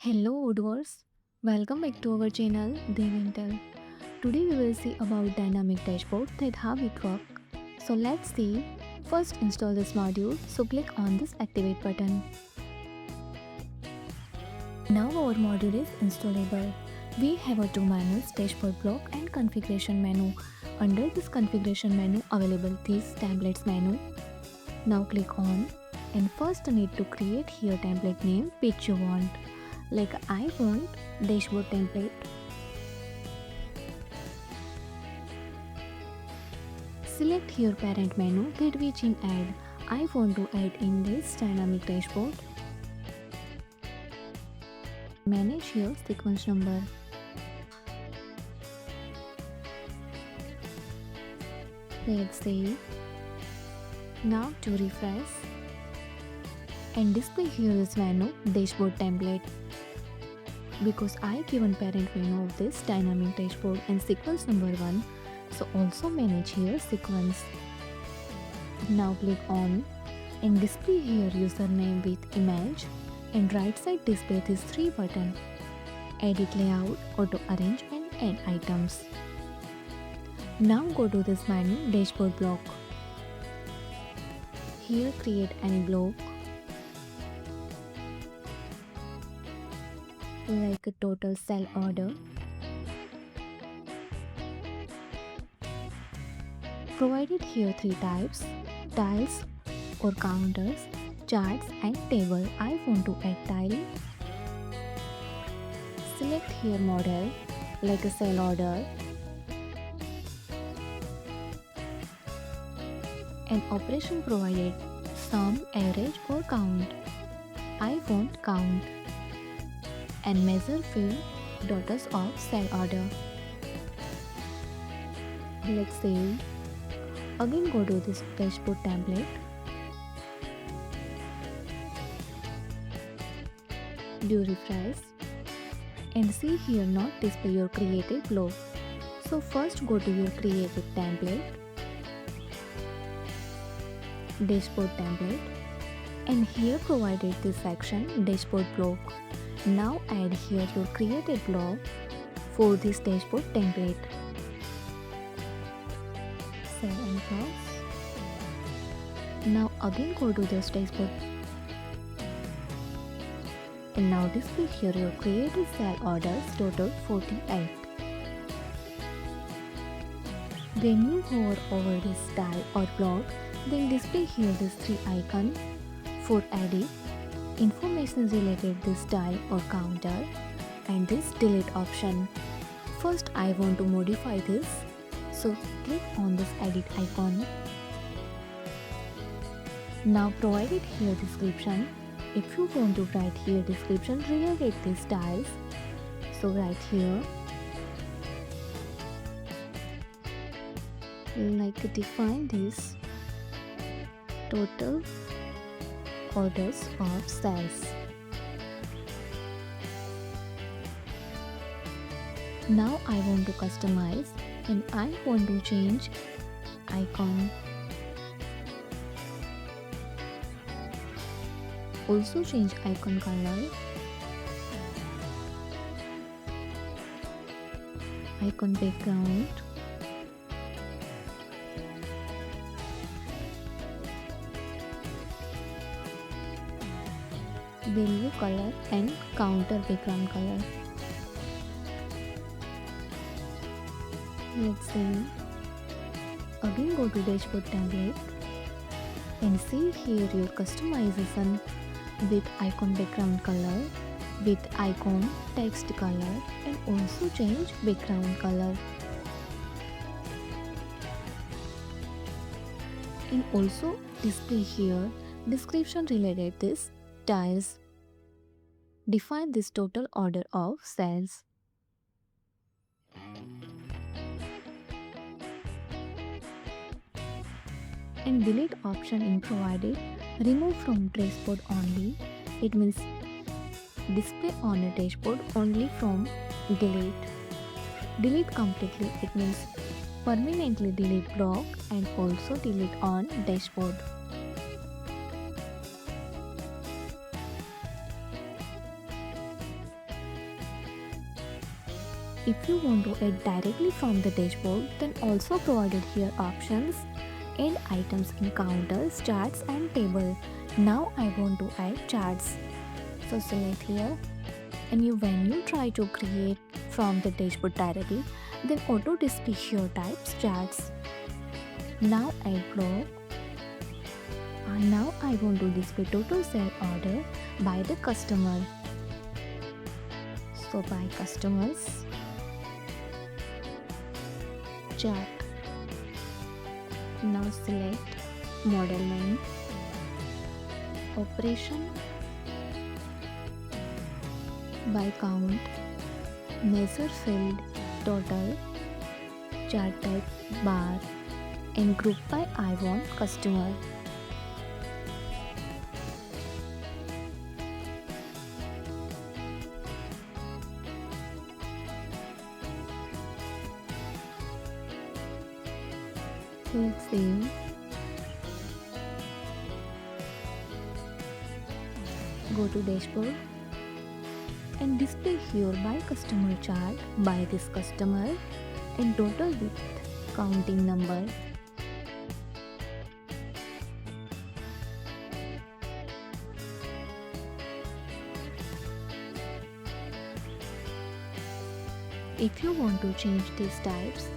Hello Odooers, welcome back to our channel Devintelle. Today we will see about dynamic dashboard that how it works. So let's see. First install this module, so click on this activate button. Now our module is installable. We have a two menus, dashboard block and configuration menu. Under this configuration menu available this templates menu. Now click on and first need to create here template name which you want. Like I want dashboard template. Select here parent menu that which in add. I want to add in this dynamic dashboard. Manage here sequence number. Let's say. Now to refresh and display here this menu dashboard template. Because I given parent menu of this dynamic dashboard and sequence number 1, so also manage here sequence. Now click on and display here username with image and right side display these 3 buttons: edit layout, auto arrange and add items. Now go to this menu dashboard block. Here create any block like a total sell order. Provided here 3 types: tiles or counters, charts and table. I want to add tile. Select here model like a sell order and operation provided sum, average or count. I want count. And measure field daughters of sell order. Let's say again go to this dashboard template. Do refresh and see here not display your created block. So first go to your created template, dashboard template, and here provided this section dashboard block. Now add here your created block for this dashboard template. Save and close. Now again go to this dashboard and now display here your created sell orders total 48. When you hover over this tile or block, then display here these 3 icons for edit, information related this style or counter, and this delete option. First I want to modify this, so click on this edit icon. Now provided here description. If you want to write here description related these styles, so write here like define this total orders of sales. Now I want to customize and I want to change icon. Also change icon color, icon background, value color and counter background color. Let's see. Again go to dashboard template and see here your customization with icon background color, with icon text color, and also change background color. And also display here description related this tiles. Define this total order of sales. And delete option in provided. Remove from dashboard only. It means display on a dashboard only from delete. Delete completely. It means permanently delete block and also delete on dashboard. If you want to add directly from the dashboard, then also provided here options, add items in counters, charts and table. Now I want to add charts. So select here, and when you try to create from the dashboard directly, then auto display here types charts. Now add block. Now I want to display total sale order by the customer. So by customers, chart. Now select model name, operation, by count, measure field, total, chart type bar, and group by I want customer. Let's save. Go to dashboard and display here by customer chart by this customer and total with counting number. If you want to change these types,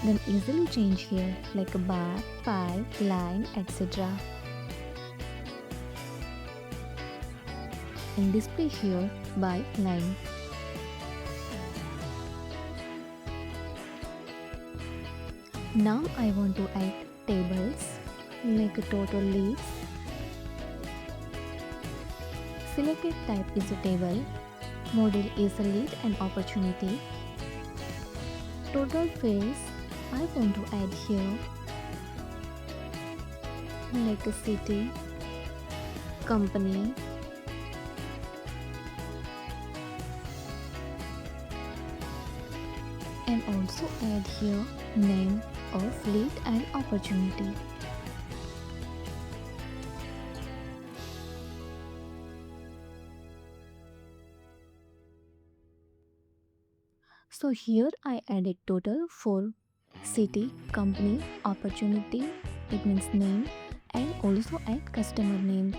then easily change here like a bar, pie, line, etc. And display here by line. Now I want to add tables like a total leads. Selected type is a table. Model is a lead and opportunity. Total fields I want to add here like a city, company, and also add here name of lead and opportunity. So here I added total for city, company, opportunity, it means name, and also add customer name.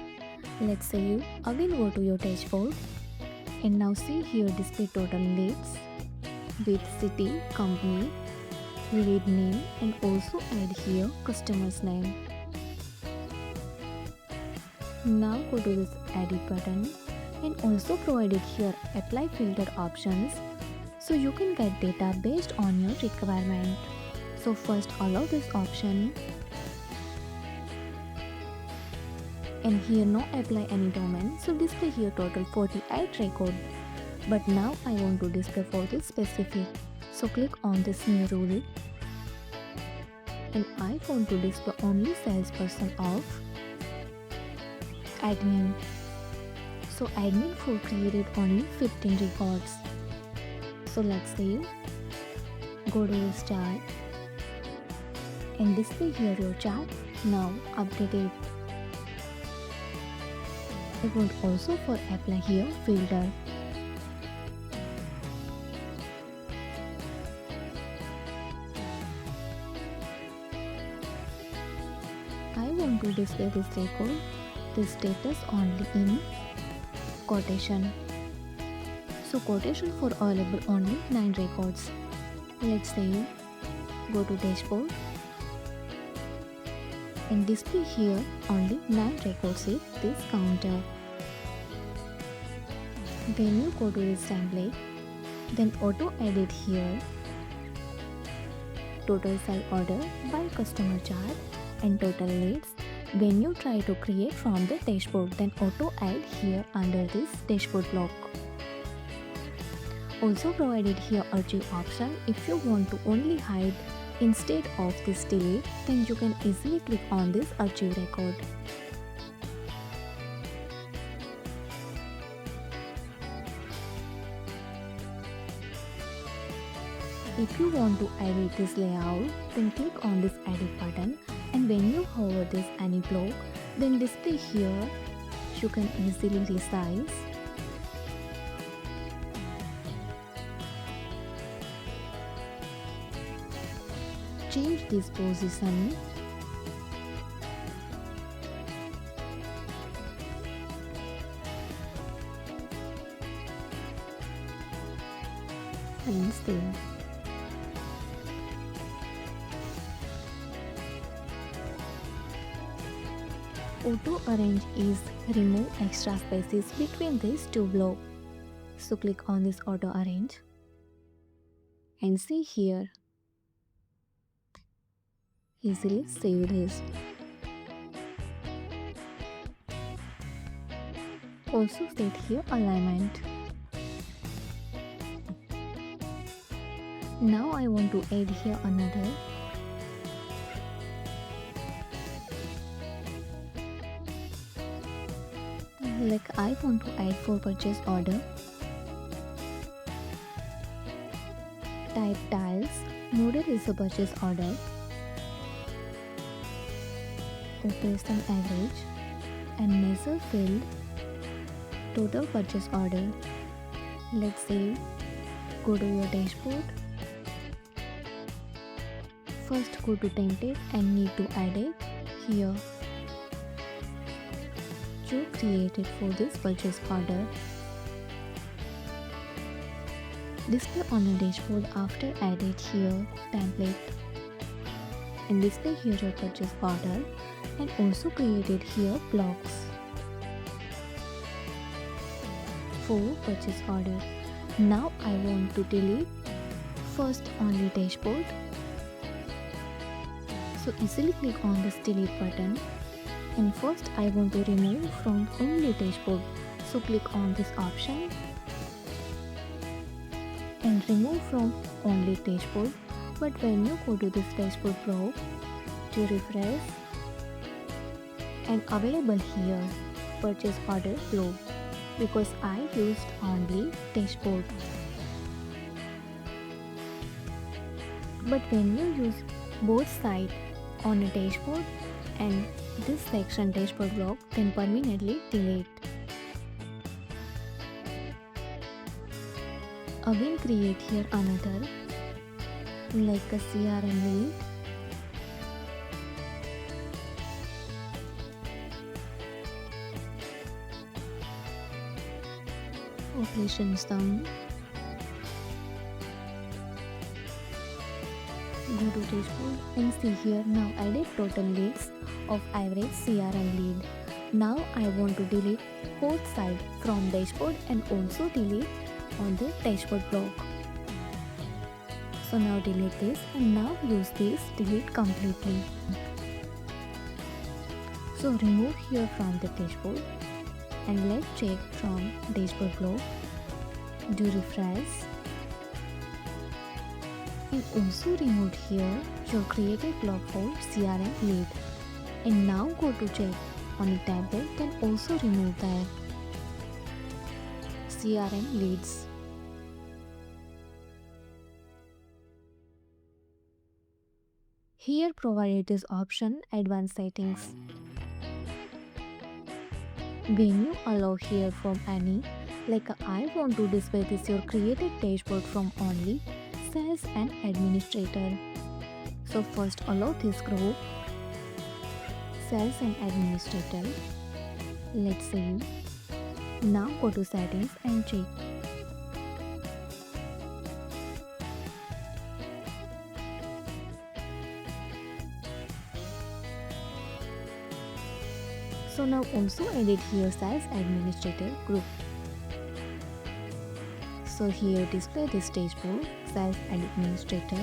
Let's save. Again go to your dashboard and now see here display total leads with city, company, lead name, and also add here customer's name. Now go to this edit button and also provided here apply filter options, so you can get data based on your requirement. So first allow this option, and here no apply any domain, so display here total 48 record. But now I want to display for this specific, so click on this new rule and I want to display only salesperson of admin. So admin for created only 15 records. So let's save. Go to this chart and display here your chart. Now update it. I want also for apply here filter. I want to display this record, this status only in quotation. So quotation for available only 9 records. Let's save. Go to dashboard and display here only 9 records with this counter. When you go to this template, then auto edit here total sale order by customer chart and total leads. When you try to create from the dashboard, then auto add here under this dashboard block. Also provided here archive option. If you want to only hide instead of this delete, then you can easily click on this archive record. If you want to edit this layout, then click on this edit button, and when you hover this any block, then display here you can easily resize change this position and stay. Auto arrange is remove extra spaces between these two blocks. So click on this auto arrange and see here. Easily save this. Also set here alignment. Now I want to add here another. Like I want to add for purchase order. Type tiles, model is a purchase order. Operation average and measure field total purchase order. Let's say go to your dashboard. First go to template and need to add it here. You created for this purchase order. Display on the dashboard after added here template and display here your purchase order and also created here blocks for purchase order. Now I want to delete first only dashboard. So easily click on this delete button. And first I want to remove from only dashboard. So click on this option and remove from only dashboard. But when you go to this dashboard block, to refresh and available here purchase order block because I used only dashboard. But when you use both sides on a dashboard and this section dashboard block, then permanently delete. Again create here another like a CRM lead. Operation sum. Go to dashboard and see here now added total leads of average CRM lead. Now I want to delete both sides from dashboard and also delete on the dashboard block. So now delete this and now use this delete completely. So remove here from the dashboard and let's check from dashboard block. Do refresh and also remove here your created block for CRM lead. And now go to check on the template, then also remove that CRM leads. Here provided this option advanced settings. When you allow here from any, like I want to display this your created dashboard from only sales and administrator. So first allow this group sales and administrator. Let's save. Now go to settings and check. So now also edit here sales administrator group. So here display this dashboard sales administrator.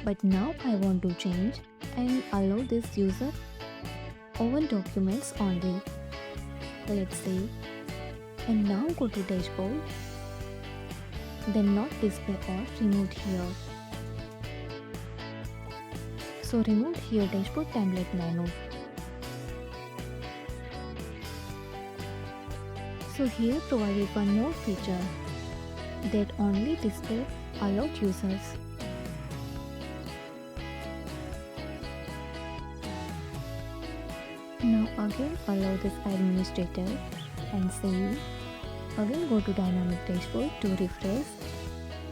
But now I want to change and allow this user open documents only. Let's say. And now go to dashboard. Then not display or remove here. So remove here dashboard template menu. So here provided one more feature that only display allowed users. Now again allow this administrator and save. Again go to dynamic dashboard to refresh.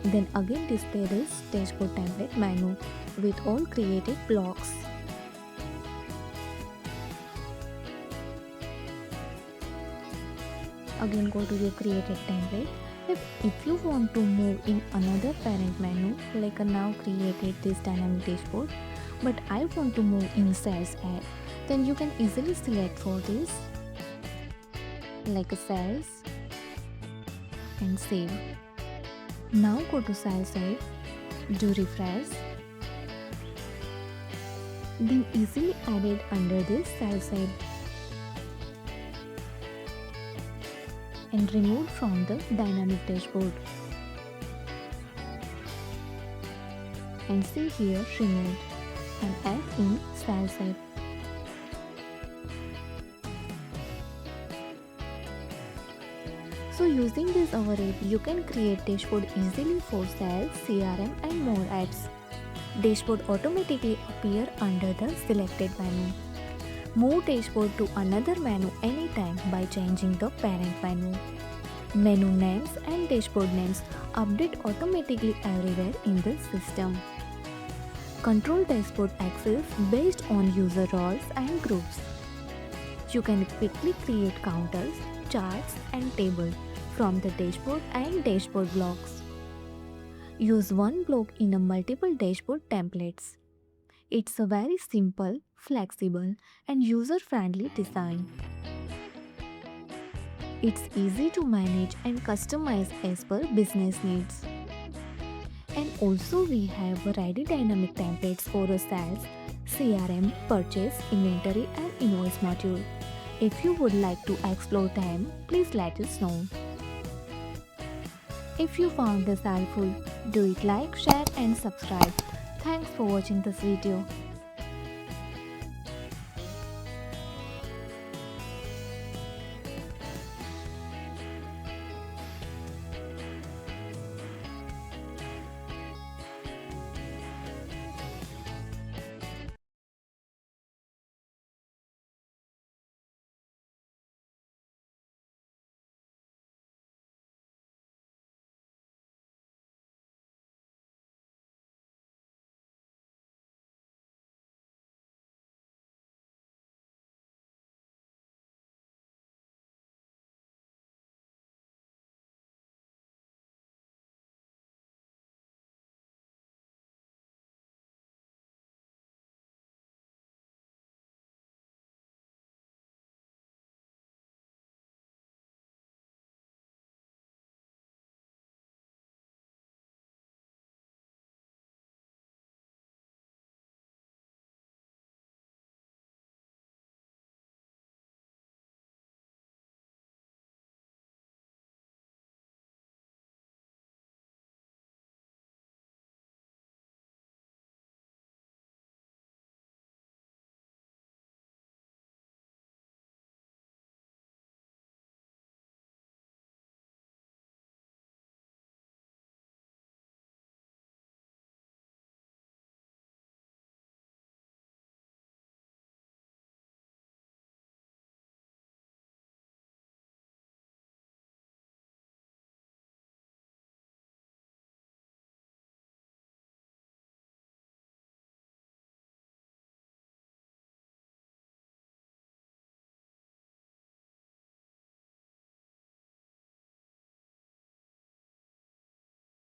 Then again display this dashboard template menu. with all created blocks. Again, go to your created template. If you want to move in another parent menu, like now created this dynamic dashboard, but I want to move in sales app, then you can easily select for this, like a sales, and save. Now go to sales app, do refresh, then easily added under this sales app and removed from the dynamic dashboard. And see here removed and add in sales app. So using this our app, you can create dashboard easily for sales, CRM and more apps. Dashboard automatically appear under the selected menu. Move dashboard to another menu anytime by changing the parent menu. Menu names and dashboard names update automatically everywhere in the system. Control dashboard access based on user roles and groups. You can quickly create counters, charts and tables from the dashboard and dashboard blocks. Use one block in a multiple dashboard templates. It's a very simple, flexible and user-friendly design. It's easy to manage and customize as per business needs. And also we have ready dynamic templates for a sales, CRM, purchase, inventory and invoice module. If you would like to explore them, please let us know. If you found this helpful, do it like, share and subscribe. Thanks for watching this video.